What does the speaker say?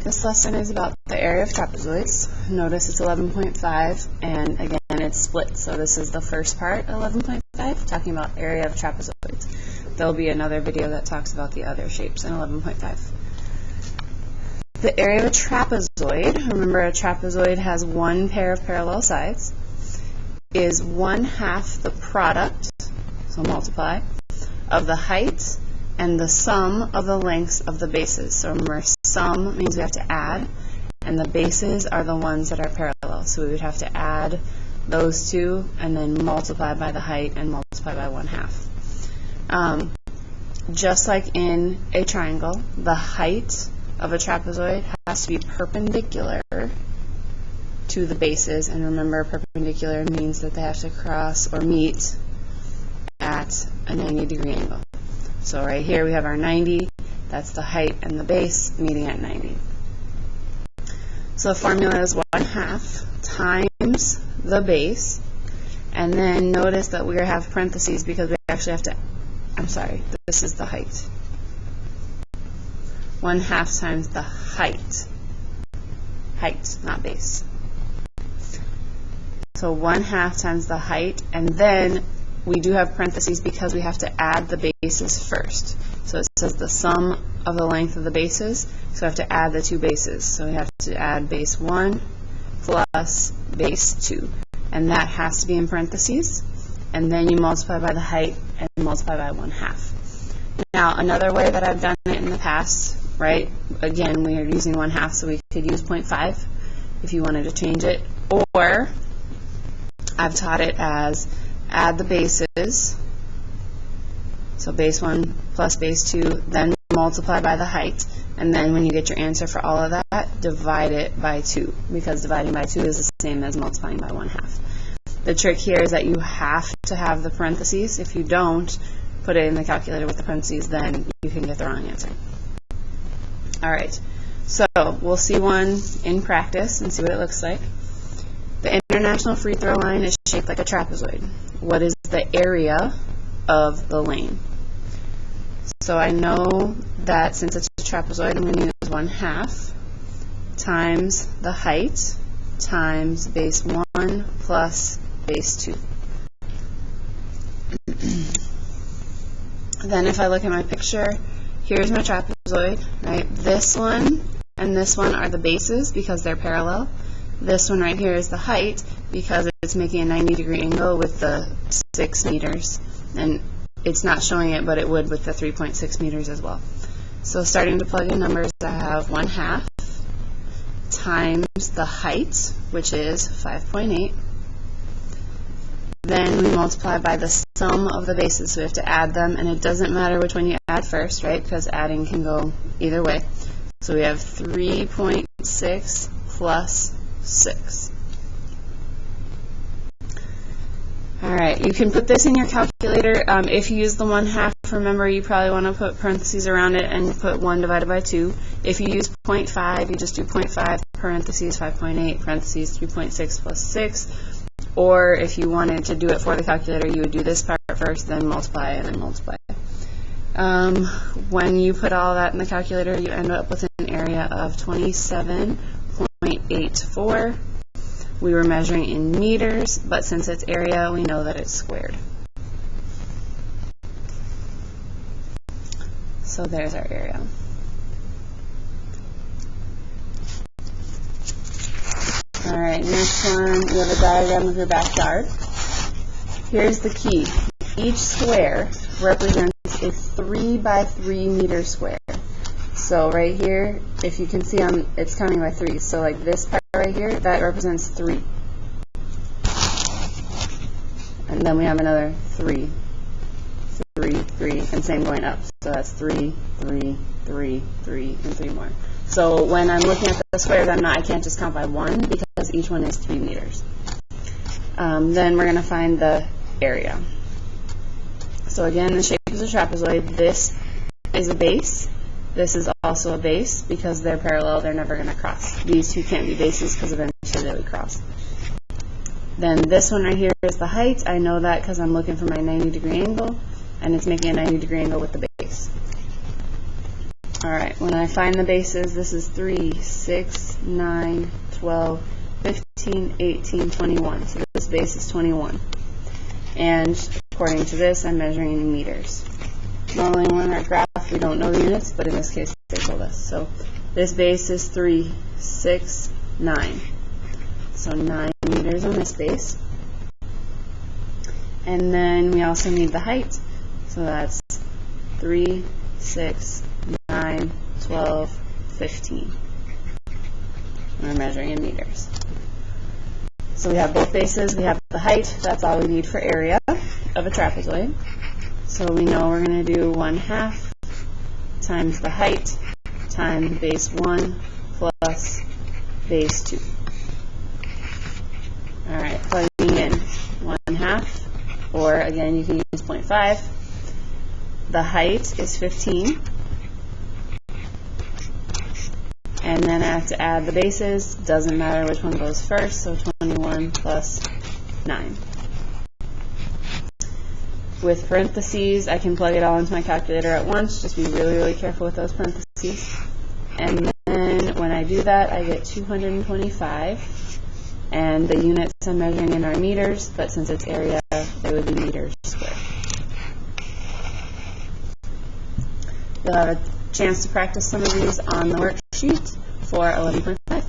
this lesson is about the area of trapezoids. Notice it's 11.5, and again it's split, so this is the first part, 11.5, talking about area of trapezoids. There'll be another video that talks about the other shapes in 11.5. The area of a trapezoid, remember a trapezoid has one pair of parallel sides, is 1/2 the product, so multiply, of the height and the sum of the lengths of the bases. So remember, sum means we have to add, and the bases are the ones that are parallel. So we would have to add those two and then multiply by the height and multiply by 1/2. Just like in a triangle, the height of a trapezoid has to be perpendicular to the bases, and remember, perpendicular means that they have to cross or meet at a 90-degree angle. So right here we have our 90, that's the height and the base meeting at 90. So the formula is 1/2 times the base, and then notice that we have parentheses because we actually have to, I'm sorry, this is the height. 1/2 times the height, not base. So 1/2 times the height, and then we do have parentheses because we have to add the bases first. So it says the sum of the length of the bases, so we have to add the two bases. So we have to add base 1 plus base 2, and that has to be in parentheses, and then you multiply by the height and multiply by 1/2. Now another way that I've done it in the past, right, again we are using 1/2, so we could use 0.5 if you wanted to change it, or I've taught it as add the bases, so base 1 plus base 2, then multiply by the height, and then when you get your answer for all of that, divide it by 2, because dividing by 2 is the same as multiplying by 1/2. The trick here is that you have to have the parentheses. If you don't put it in the calculator with the parentheses, then you can get the wrong answer. Alright, so we'll see one in practice and see what it looks like. The international free throw line is shaped like a trapezoid. What is the area of the lane? So I know that since it's a trapezoid, I'm going to use 1/2 times the height times base 1 plus base 2. Then if I look at my picture, here's my trapezoid, right? This one and this one are the bases because they're parallel. This one right here is the height because it's making a 90-degree angle with the 6 meters, and it's not showing it, but it would with the 3.6 meters as well. So starting to plug in numbers, I have 1/2 times the height, which is 5.8. Then we multiply by the sum of the bases, so we have to add them, and it doesn't matter which one you add first, right, because adding can go either way. So we have 3.6 plus 6. Alright, you can put this in your calculator. If you use the 1/2, remember you probably want to put parentheses around it and put 1 divided by 2. If you use 0.5, you just do 0.5 parentheses 5.8 parentheses 3.6 plus 6. Or if you wanted to do it for the calculator, you would do this part first, then multiply, and then multiply. When you put all that in the calculator, you end up with an area of 27.84. We were measuring in meters, but since it's area, we know that it's squared. So there's our area. Alright, next one, you have a diagram of your backyard. Here's the key. Each square represents a 3 by 3 meter square. So right here, if you can see, it's counting by 3. So like this part right here, that represents 3. And then we have another 3, 3, 3, and same going up. So that's 3, 3, 3, 3, and 3 more. So when I'm looking at the squares, I can't just count by 1 because each one is 3 meters. Then we're going to find the area. So again, the shape is a trapezoid. This is a base. This is also a base because they're parallel. They're never going to cross. These two can't be bases because eventually they would cross. Then this one right here is the height. I know that because I'm looking for my 90-degree angle, and it's making a 90-degree angle with the base. All right, when I find the bases, this is 3, 6, 9, 12, 15, 18, 21. So this base is 21. And according to this, I'm measuring in meters. Normally on our graph, we don't know the units, but in this case, they told us. So this base is 3, 6, 9. So 9 meters on this base. And then we also need the height. So that's 3, 6, 9, 12, 15. We're measuring in meters. So we have both bases, we have the height, that's all we need for area of a trapezoid. So we know we're going to do 1/2 times the height times base 1 plus base 2. Alright, plugging in 1/2, or again you can use 0.5. The height is 15. And then I have to add the bases. Doesn't matter which one goes first, so 21 plus 9. With parentheses, I can plug it all into my calculator at once. Just be really, really careful with those parentheses. And then when I do that, I get 225. And the units I'm measuring in are meters, but since it's area, they would be meters squared. You'll have a chance to practice some of these on the worksheet for 11.5.